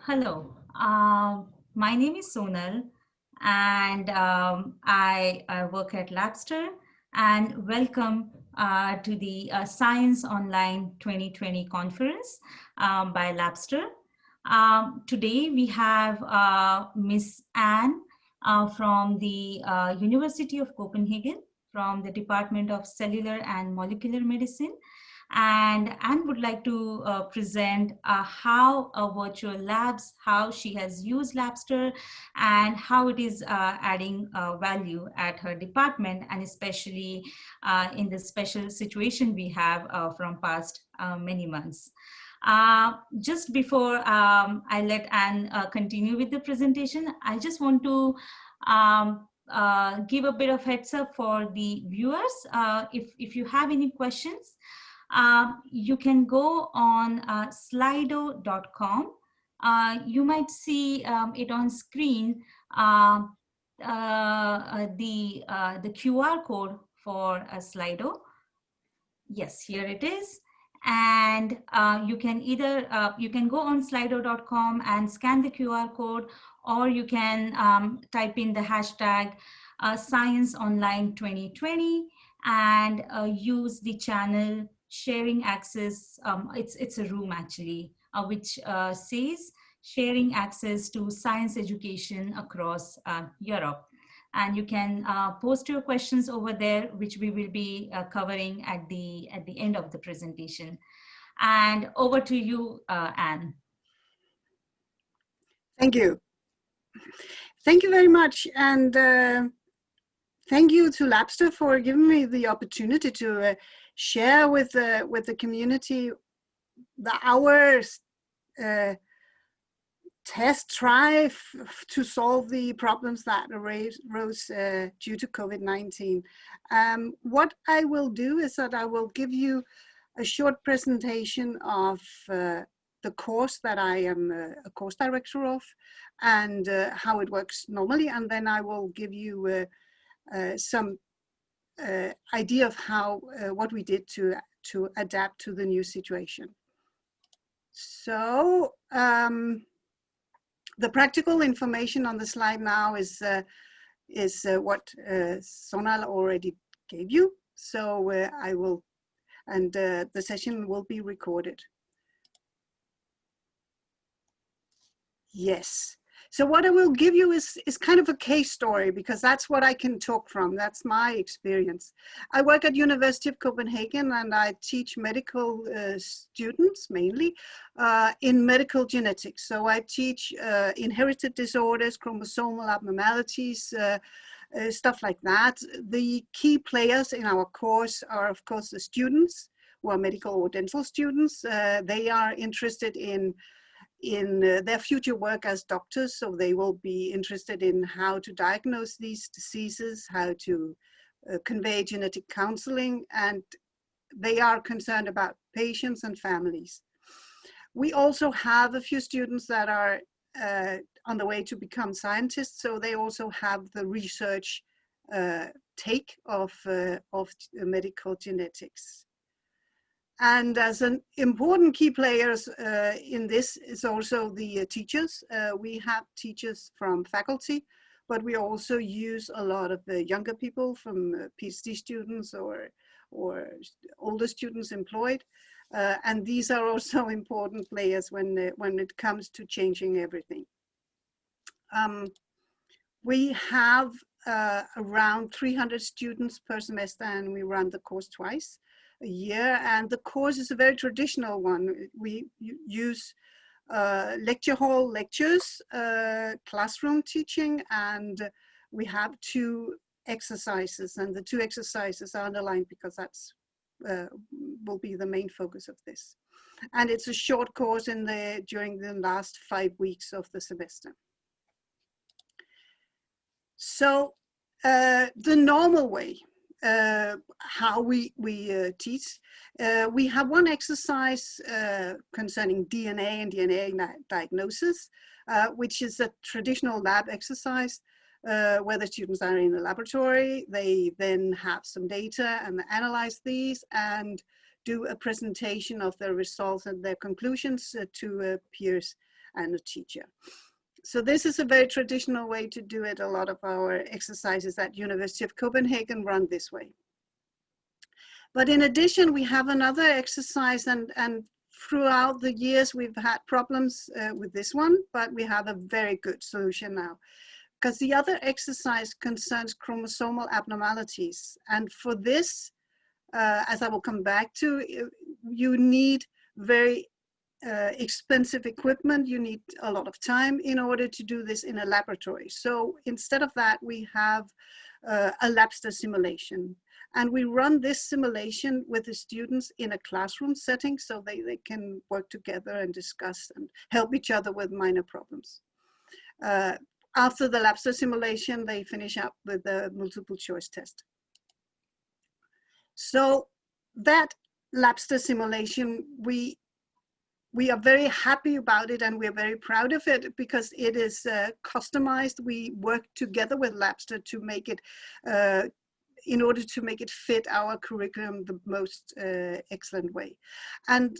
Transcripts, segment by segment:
Hello, my name is Sonal, and I work at Labster. And welcome to the Science Online 2020 conference by Labster. Today we have Miss Anne from the University of Copenhagen, from the Department of Cellular and Molecular Medicine. And Anne would like to present how virtual labs, how she has used Labster, and how it is adding value at her department, and especially in the special situation we have from past many months. Just before I let Anne continue with the presentation, I just want to give a bit of heads up for the viewers. If you have any questions, you can go on slido.com. You might see it on screen, the QR code for Slido. Yes, here it is. And you can either, you can go on slido.com and scan the QR code, or you can type in the hashtag Science Online 2020 and use the channel sharing access. It's a room actually, which says sharing access to science education across Europe. And you can post your questions over there, which we will be covering at the end of the presentation. And over to you, Anne. Thank you. Thank you very much. And thank you to Labster for giving me the opportunity to share with the community our try to solve the problems that arose due to COVID-19. What I will do is that I will give you a short presentation of the course that I am a course director of, and how it works normally, and then I will give you some idea of how what we did to adapt to the new situation. So the practical information on the slide now is what Sonal already gave you. So I will, and the session will be recorded. Yes. So what I will give you is kind of a case story, because that's what I can talk from. That's my experience. I work at University of Copenhagen, and I teach medical students mainly in medical genetics. So I teach inherited disorders, chromosomal abnormalities, stuff like that. The key players in our course are, of course, the students who are medical or dental students. They are interested in their future work as doctors, so they will be interested in how to diagnose these diseases, how to convey genetic counseling, and they are concerned about patients and families. We also have a few students that are on the way to become scientists, so they also have the research take of medical genetics. And as an important key players in this is also the teachers. We have teachers from faculty, but we also use a lot of the younger people from PhD students or older students employed. And these are also important players when it comes to changing everything. We have around 300 students per semester, and we run the course twice a year, and the course is a very traditional one. We use lecture hall lectures, classroom teaching, and we have 2 exercises, and the 2 exercises are underlined because that's will be the main focus of this. And it's a short course during the last 5 weeks of the semester. So the normal way how we teach. We have one exercise concerning DNA and DNA diagnosis, which is a traditional lab exercise where the students are in a laboratory. They then have some data and analyze these and do a presentation of their results and their conclusions to peers. and a teacher. So this is a very traditional way to do it. A lot of our exercises at University of Copenhagen run this way. But in addition, we have another exercise, and throughout the years we've had problems with this one, but we have a very good solution now. Because the other exercise concerns chromosomal abnormalities. And for this, as I will come back to, you need very expensive equipment. You need a lot of time in order to do this in a laboratory. So instead of that, we have a Labster simulation. And we run this simulation with the students in a classroom setting so they can work together and discuss and help each other with minor problems. After the Labster simulation, they finish up with a multiple choice test. So that Labster simulation, we are very happy about it, and we're very proud of it because it is customized. We work together with Labster to make it, in order to make it fit our curriculum the most excellent way. And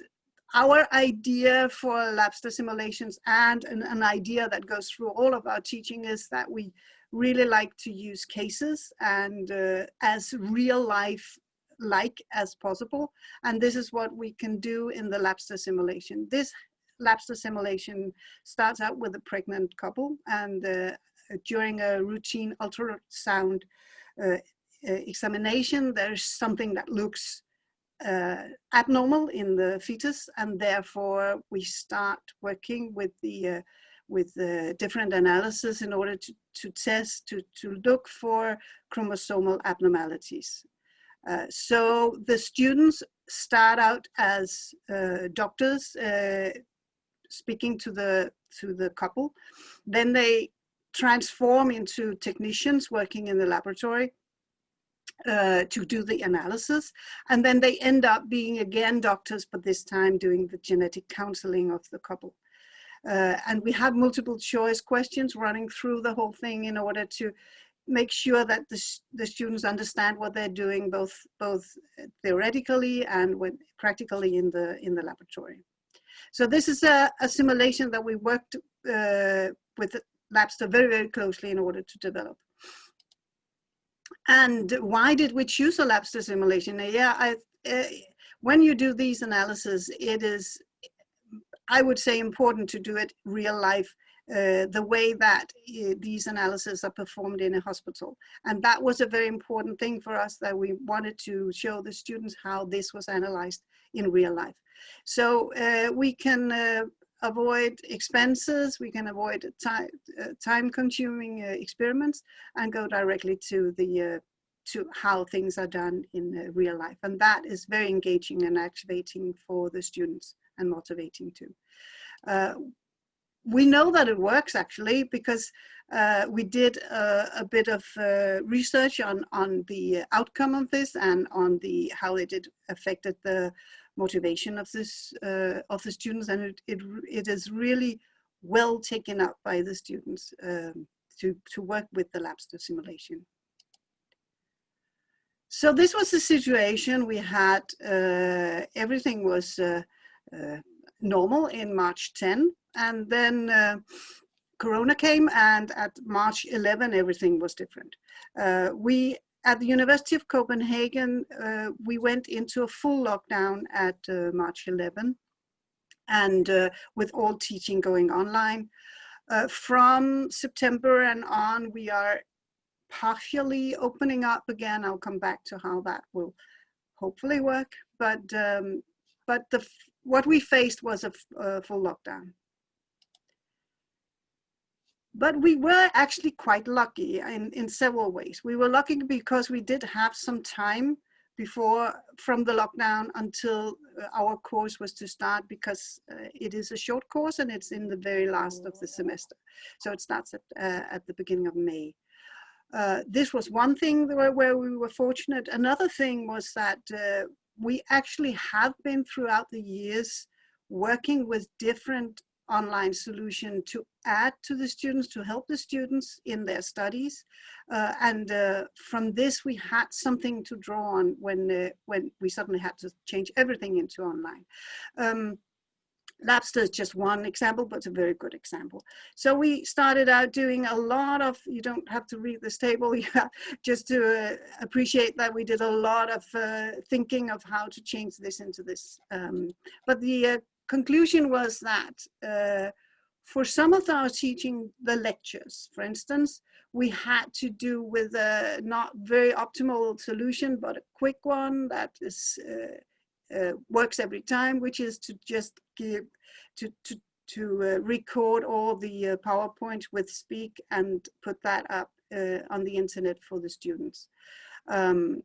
our idea for Labster simulations, and an idea that goes through all of our teaching, is that we really like to use cases and as real life like as possible. And this is what we can do in the Labster simulation. This Labster simulation starts out with a pregnant couple, and during a routine ultrasound examination, there's something that looks abnormal in the fetus, and therefore we start working with the different analysis in order to test, to look for chromosomal abnormalities. So the students start out as doctors speaking to the couple. Then they transform into technicians working in the laboratory to do the analysis. And then they end up being again doctors, but this time doing the genetic counseling of the couple. And we have multiple choice questions running through the whole thing in order to make sure that the students understand what they're doing, both theoretically and practically in the laboratory. So this is a simulation that we worked with Labster very, very closely in order to develop. And why did we choose a Labster simulation? Yeah, when you do these analyses, it is, I would say, important to do it real life, the way that these analyses are performed in a hospital. And that was a very important thing for us, that we wanted to show the students how this was analyzed in real life. So we can avoid expenses, we can avoid time-consuming experiments, and go directly to how things are done in real life. And that is very engaging and activating for the students, and motivating too. We know that it works, actually, because we did a bit of research on the outcome of this, and on how it affected the motivation of the students, and it is really well taken up by the students to work with the Labster simulation. So this was the situation we had. Everything was normal in March 10, and then Corona came, and at March 11 everything was different. At the University of Copenhagen, we went into a full lockdown at March 11, and with all teaching going online. From September and on, we are partially opening up again. I'll come back to how that will hopefully work, but what we faced was a full lockdown. But we were actually quite lucky in several ways. We were lucky because we did have some time from the lockdown until our course was to start, because it is a short course and it's in the very last of the semester. So it starts at the beginning of May. This was one thing where we were fortunate. Another thing was that we actually have been throughout the years working with different online solution to add to the students, to help the students in their studies. And from this, we had something to draw on when we suddenly had to change everything into online. Labster is just one example, but it's a very good example. So we started out doing a lot of, you don't have to read this table, just to appreciate that we did a lot of thinking of how to change this into this. But the conclusion was that for some of our teaching, the lectures, for instance, we had to do with a not very optimal solution, but a quick one that is works every time, which is to just give record all the PowerPoint with Speak and put that up on the internet for the students. For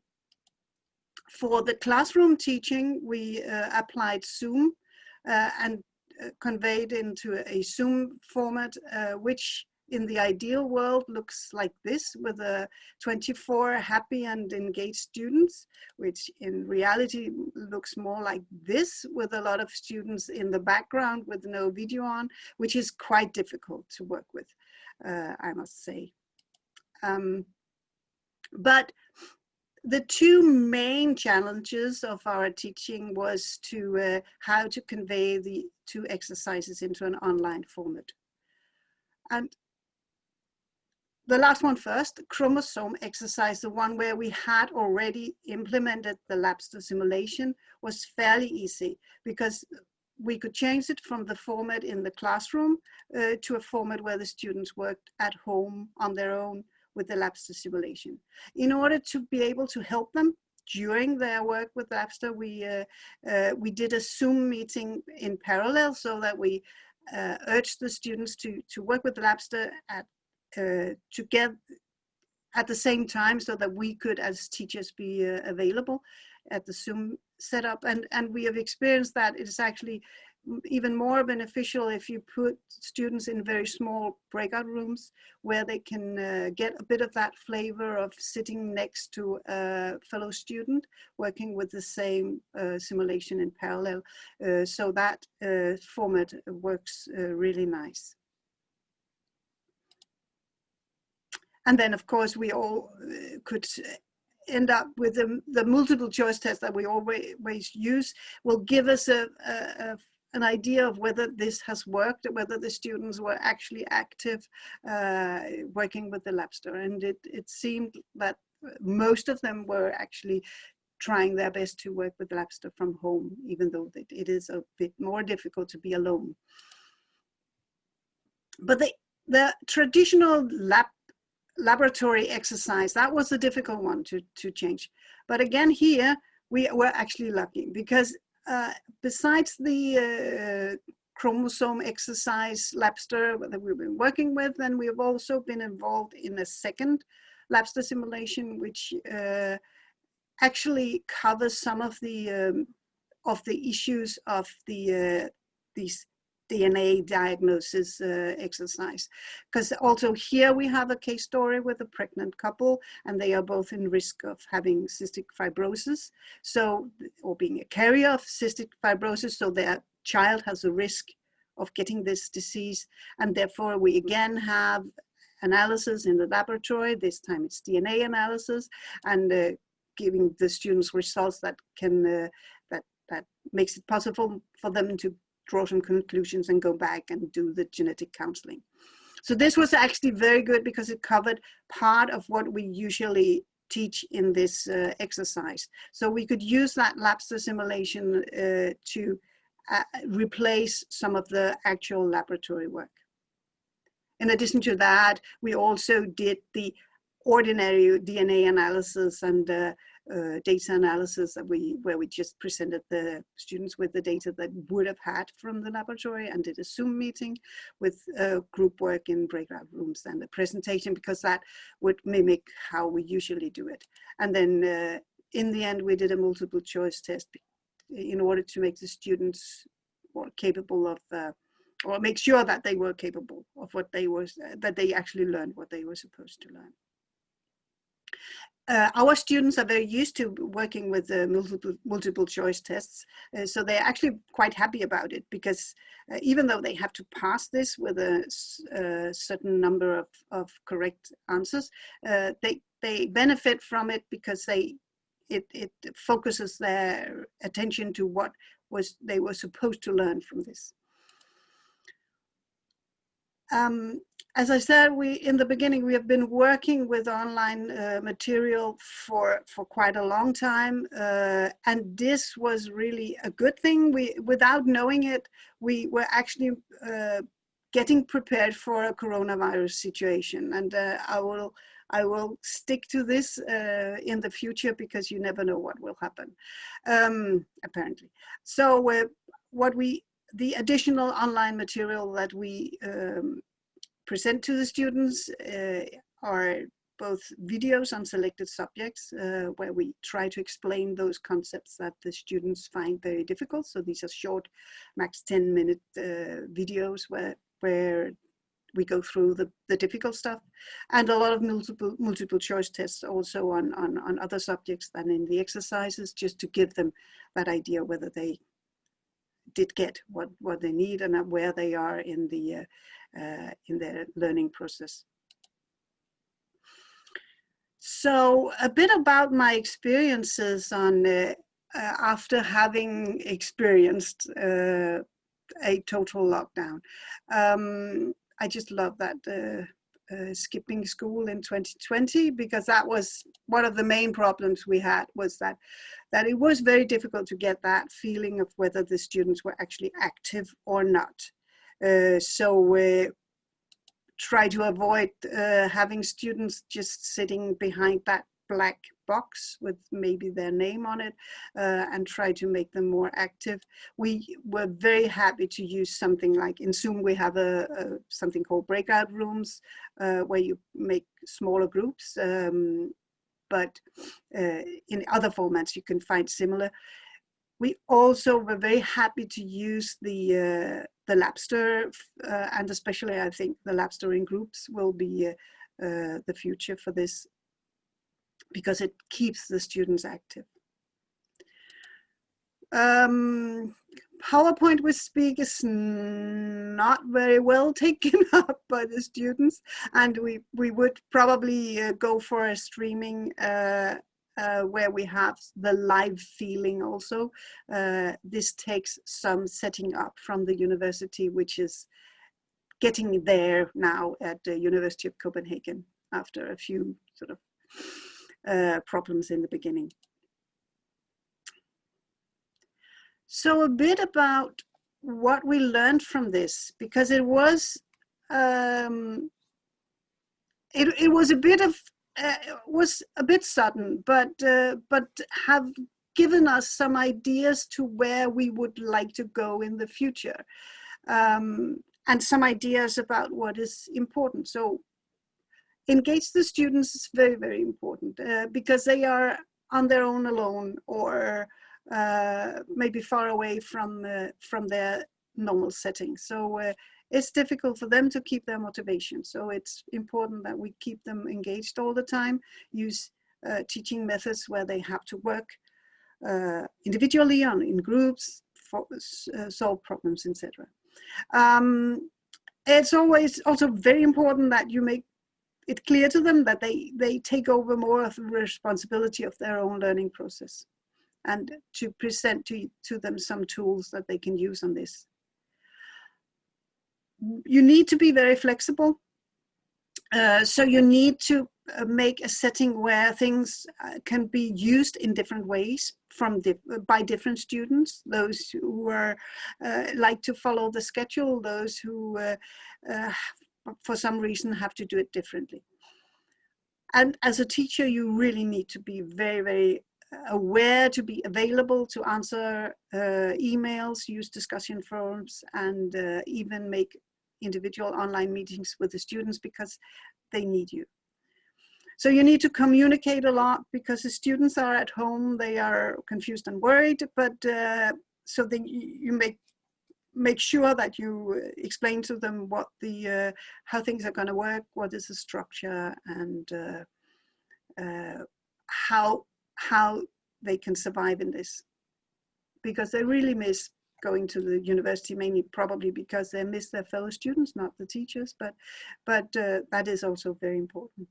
the classroom teaching, we applied Zoom and conveyed into a Zoom format, which in the ideal world looks like this, with 24 happy and engaged students, which in reality looks more like this, with a lot of students in the background with no video on, which is quite difficult to work with, I must say. But the two main challenges of our teaching was to how to convey the two exercises into an online format. And the last one first, Chromosome exercise, the one where we had already implemented the Labster simulation, was fairly easy because we could change it from the format in the classroom to a format where the students worked at home on their own with the Labster simulation. In order to be able to help them during their work with Labster, we did a Zoom meeting in parallel so that we urged the students to work with Labster together at the same time, so that we could as teachers be available at the Zoom setup. And we have experienced that it is actually even more beneficial if you put students in very small breakout rooms where they can get a bit of that flavor of sitting next to a fellow student working with the same simulation in parallel. So that format works really nice. And then, of course, we all could end up with the multiple choice test that we always use will give us an idea of whether this has worked, whether the students were actually active working with the Labster. And it seemed that most of them were actually trying their best to work with Labster from home, even though it is a bit more difficult to be alone. But the traditional laboratory exercise, that was a difficult one to change. But again, here we were actually lucky because besides the chromosome exercise Labster that we've been working with, then we have also been involved in a second Labster simulation, which actually covers some of the issues of these DNA diagnosis exercise. Because also here we have a case story with a pregnant couple, and they are both in risk of having cystic fibrosis, so, or being a carrier of cystic fibrosis, so their child has a risk of getting this disease. And therefore we again have analysis in the laboratory. This time it's DNA analysis, and giving the students results that can that makes it possible for them to draw some conclusions and go back and do the genetic counseling. So this was actually very good because it covered part of what we usually teach in this exercise. So we could use that Labster simulation to replace some of the actual laboratory work. In addition to that, we also did the ordinary DNA analysis and data analysis where we just presented the students with the data that would have had from the laboratory, and did a Zoom meeting with group work in breakout rooms and a presentation, because that would mimic how we usually do it. And then in the end, we did a multiple choice test in order to make the students more capable of or make sure that they were capable of what they were, that they actually learned what they were supposed to learn. Our students are very used to working with multiple choice tests, so they're actually quite happy about it, because even though they have to pass this with a certain number of correct answers, they benefit from it because it focuses their attention to what they were supposed to learn from this. As I said, in the beginning, we have been working with online material for quite a long time. And this was really a good thing. Without knowing it, we were actually getting prepared for a coronavirus situation. And I will stick to this in the future, because you never know what will happen, apparently. So the additional online material that we present to the students are both videos on selected subjects, where we try to explain those concepts that the students find very difficult. So these are short, max 10-minute videos where we go through the difficult stuff, and a lot of multiple choice tests also on other subjects than in the exercises, just to give them that idea whether they did get what they need and where they are in their learning process. So a bit about my experiences on after having experienced a total lockdown. I just love that skipping school in 2020, because that was one of the main problems we had, was that it was very difficult to get that feeling of whether the students were actually active or not. So try to avoid having students just sitting behind that black box with maybe their name on it, and try to make them more active. We were very happy to use something like, in Zoom we have something called breakout rooms, where you make smaller groups, but in other formats you can find similar. We also were very happy to use the Labster, and especially I think the Labster in groups will be the future for this, because it keeps the students active. PowerPoint with Speak is not very well taken up by the students, and we would probably go for a streaming where we have the live feeling also. This takes some setting up from the university, which is getting there now at the University of Copenhagen after a few sort of problems in the beginning. So a bit about what we learned from this, because it was it was a bit of was a bit sudden, but have given us some ideas to where we would like to go in the future, and some ideas about what is important. So engage the students is very, very important, because they are on their own alone, or maybe far away from their normal setting. So it's difficult for them to keep their motivation. So it's important that we keep them engaged all the time, use teaching methods where they have to work individually, in groups, solve problems, etc. It's always also very important that you make it clear to them that they take over more of the responsibility of their own learning process, and to present to them some tools that they can use on this. You need to be very flexible. So you need to make a setting where things can be used in different ways by different students, those who are like to follow the schedule, those who for some reason have to do it differently. And as a teacher, you really need to be very, very aware, to be available, to answer emails, use discussion forums, and even make individual online meetings with the students, because they need you. So you need to communicate a lot, because the students are at home, they are confused and worried, but so then you make sure that you explain to them what how things are going to work, what is the structure, and how they can survive in this, because they really miss going to the university, mainly probably because they miss their fellow students, not the teachers, but that is also very important.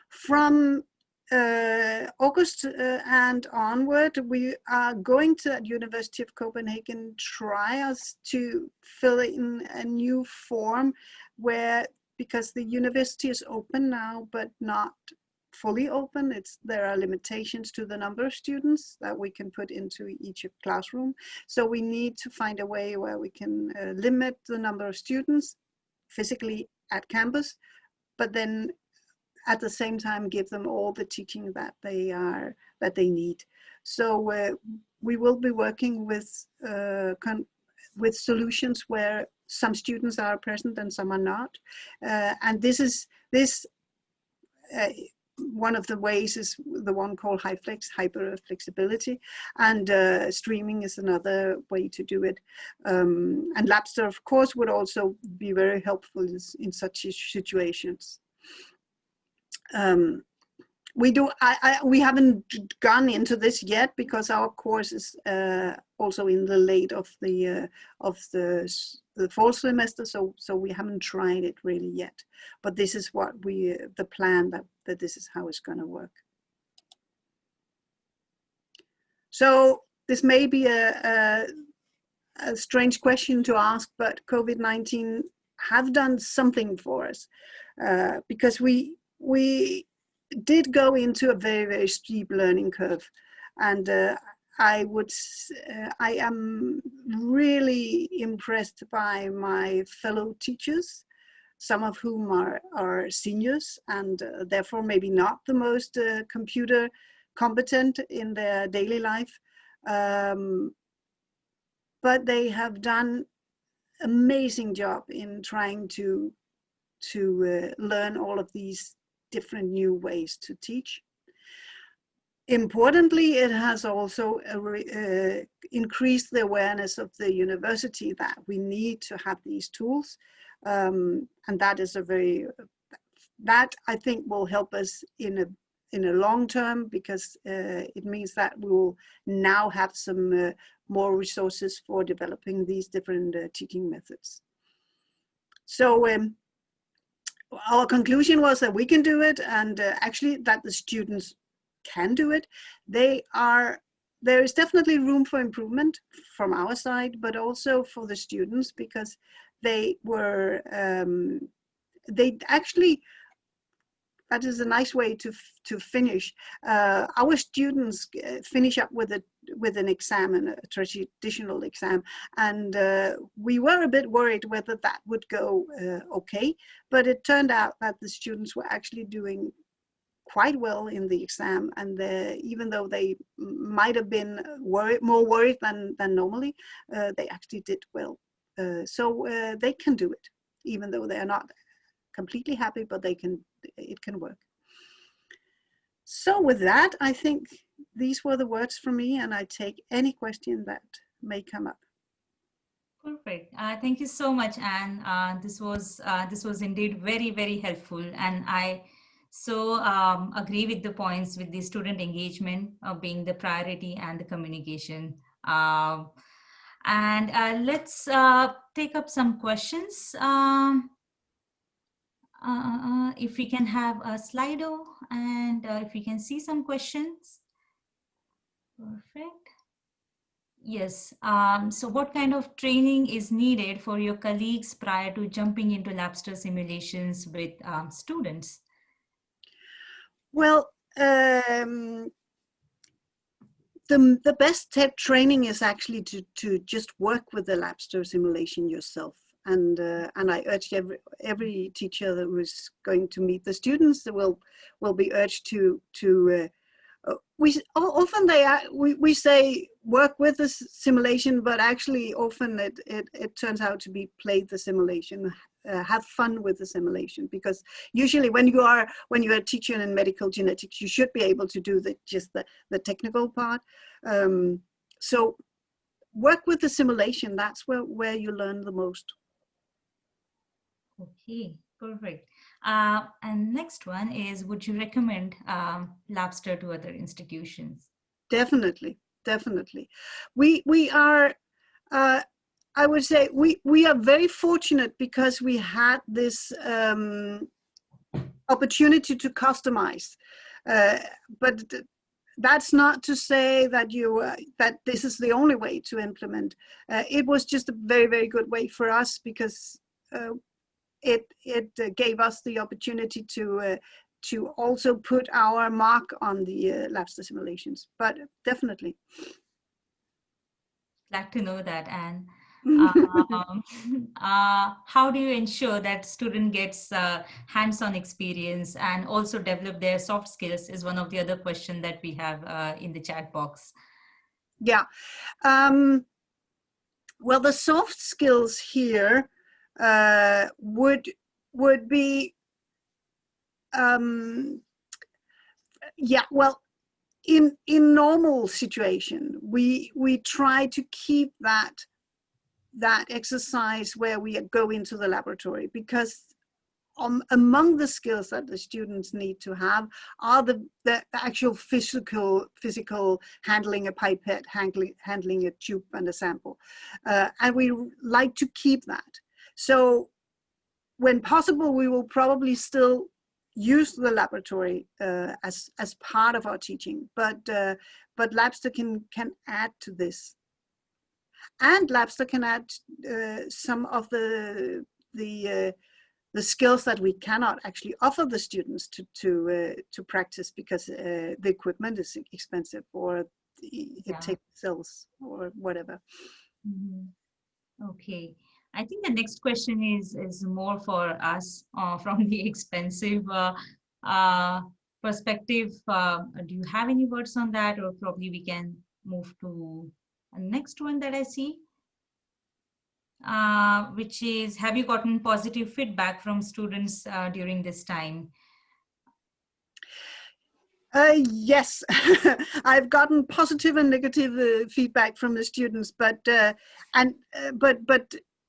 From August and onward, we are going to at University of Copenhagen try us to fill in a new form where, because the university is open now, but not fully open. There are limitations to the number of students that we can put into each classroom. So we need to find a way where we can limit the number of students physically at campus, but then at the same time give them all the teaching that they need. So we will be working with solutions where some students are present and some are not, and one of the ways is the one called hyper flexibility, and streaming is another way to do it. And Labster, of course, would also be very helpful in such situations. We haven't gone into this yet because our course is also in the late of the fall semester, so we haven't tried it really yet. But this is what the plan that this is how it's going to work. So this may be a strange question to ask, but COVID-19 have done something for us because we did go into a very, very steep learning curve, and I am really impressed by my fellow teachers, some of whom are seniors and therefore maybe not the most computer competent in their daily life, but they have done amazing job in trying to learn all of these different new ways to teach. Importantly, it has also increased the awareness of the university that we need to have these tools, and that is that I think will help us in a long term, because it means that we will now have some more resources for developing these different teaching methods. So our conclusion was that we can do it, and actually that the students can do it. There is definitely room for improvement from our side, but also for the students, because they actually, that is a nice way to finish. Our students finish up with an exam, and a traditional exam, and we were a bit worried whether that would go okay, but it turned out that the students were actually doing quite well in the exam, and even though they might have been more worried than normally, they actually did well. So they can do it, even though they are not completely happy, but it can work. So with that, I think these were the words from me, and I take any question that may come up. Perfect. Thank you so much, Anne. This was indeed very, very helpful, and I so agree with the points with the student engagement being the priority and the communication. And let's take up some questions. If we can have a Slido, and if we can see some questions. Perfect. Yes. So what kind of training is needed for your colleagues prior to jumping into Labster simulations with students? Well, the best training is actually to just work with the Labster simulation yourself. And I urge every teacher that was going to meet the students will be urged to we say work with the simulation, but actually often it turns out to be play the simulation, have fun with the simulation, because usually when you are a teacher in medical genetics, you should be able to do just the technical part. So work with the simulation. That's where you learn the most. Okay, perfect. And next one is, would you recommend Labster to other institutions? Definitely. We are, I would say, we are very fortunate because we had this opportunity to customize. But that's not to say that that this is the only way to implement. It was just a very, very good way for us, because it gave us the opportunity to also put our mark on the Labster simulations. But definitely. Glad to know that, Anne. Um, how do you ensure that student gets hands-on experience and also develop their soft skills is one of the other questions that we have in the chat box. Yeah. Well, the soft skills here would be, yeah, well, in normal situation, we try to keep that exercise where we go into the laboratory, because among the skills that the students need to have are the actual physical handling a pipette, handling a tube and a sample, and we like to keep that. So when possible, we will probably still use the laboratory as part of our teaching, but Labster can add to this, and Labster can add some of the skills that we cannot actually offer the students to practice, because the equipment is expensive, or it takes cells or whatever. Mm-hmm. Okay. I think the next question is more for us from the expensive perspective. Do you have any words on that, or probably we can move to the next one that I see, which is, have you gotten positive feedback from students during this time? Yes, I've gotten positive and negative feedback from the students, but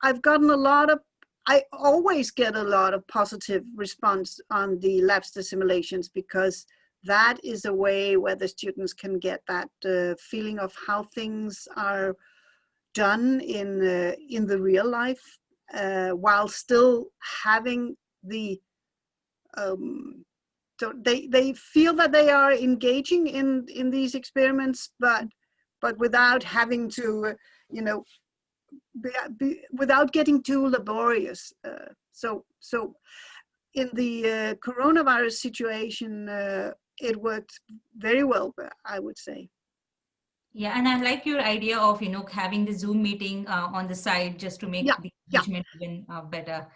I've gotten a lot of, I always get a lot of positive response on the Labster simulations, because that is a way where the students can get that feeling of how things are done in the real life, while still having the so they feel that they are engaging in these experiments, but without having to, you know, without getting too laborious. So in the coronavirus situation, it worked very well, I would say. Yeah, and I like your idea of, you know, having the Zoom meeting on the side just to make the engagement even better.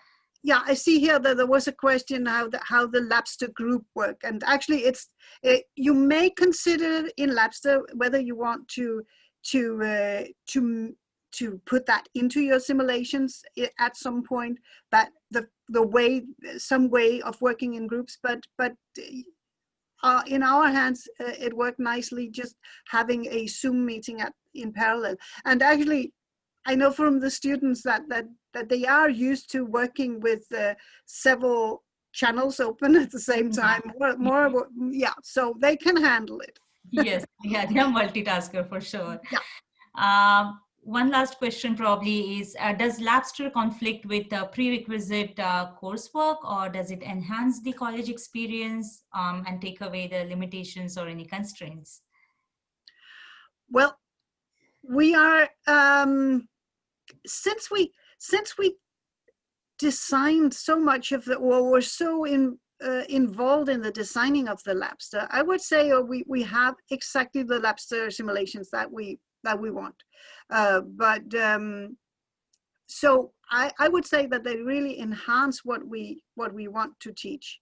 Yeah, I see here that there was a question how the Labster group work, and actually you may consider in Labster whether you want to put that into your simulations at some point, that some way of working in groups, but in our hands it worked nicely just having a Zoom meeting in parallel. And actually, I know from the students that they are used to working with several channels open at the same time. So they can handle it. Yes, yeah, they are multitasker for sure. Yeah. One last question probably is, does Labster conflict with prerequisite coursework, or does it enhance the college experience and take away the limitations or any constraints? Well, we are, since we designed so much of or were so involved in the designing of the Labster, I would say we have exactly the Labster simulations that we want. So I would say that they really enhance what we want to teach.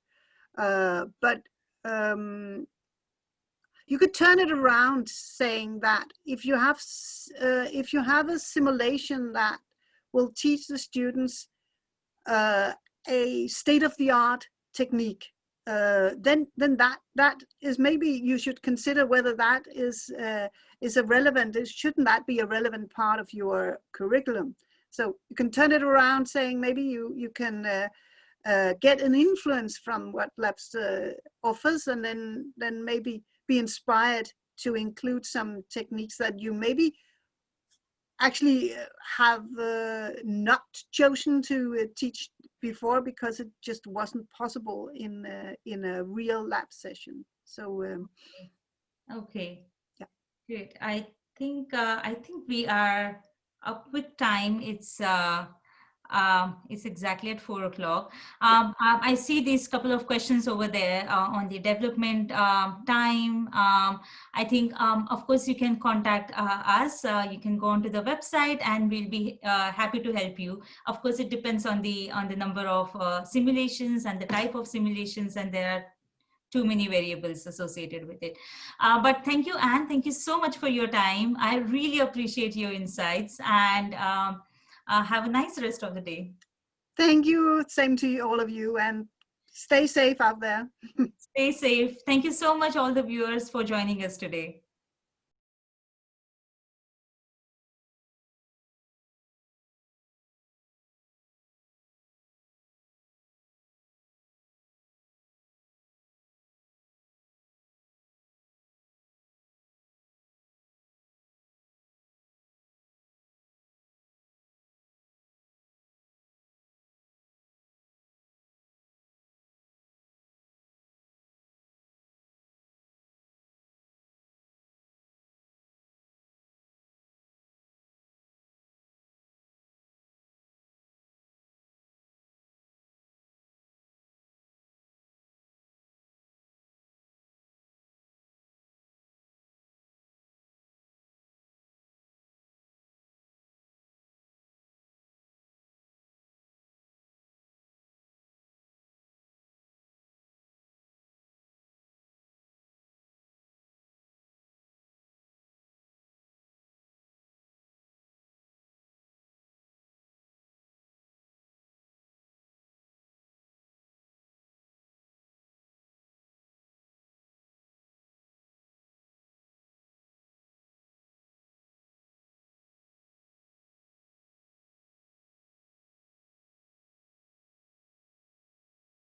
But you could turn it around, saying that if you have a simulation that will teach the students a state-of-the-art technique, then that is, maybe you should consider whether that is a relevant. Shouldn't that be a relevant part of your curriculum? So you can turn it around, saying maybe you can get an influence from what Labster offers, and then maybe be inspired to include some techniques that you maybe actually have not chosen to teach before, because it just wasn't possible in a real lab session. So Okay. yeah. Great. I think we are up with time. It's exactly at 4 o'clock. I see these couple of questions over there on the development time. I think, of course, you can contact us. You can go onto the website, and we'll be happy to help you. Of course, it depends on the number of simulations and the type of simulations, and there are too many variables associated with it. But thank you, Anne. Thank you so much for your time. I really appreciate your insights, and have a nice rest of the day. Thank you. Same to you, all of you, and stay safe out there. Stay safe. Thank you so much, all the viewers, for joining us today.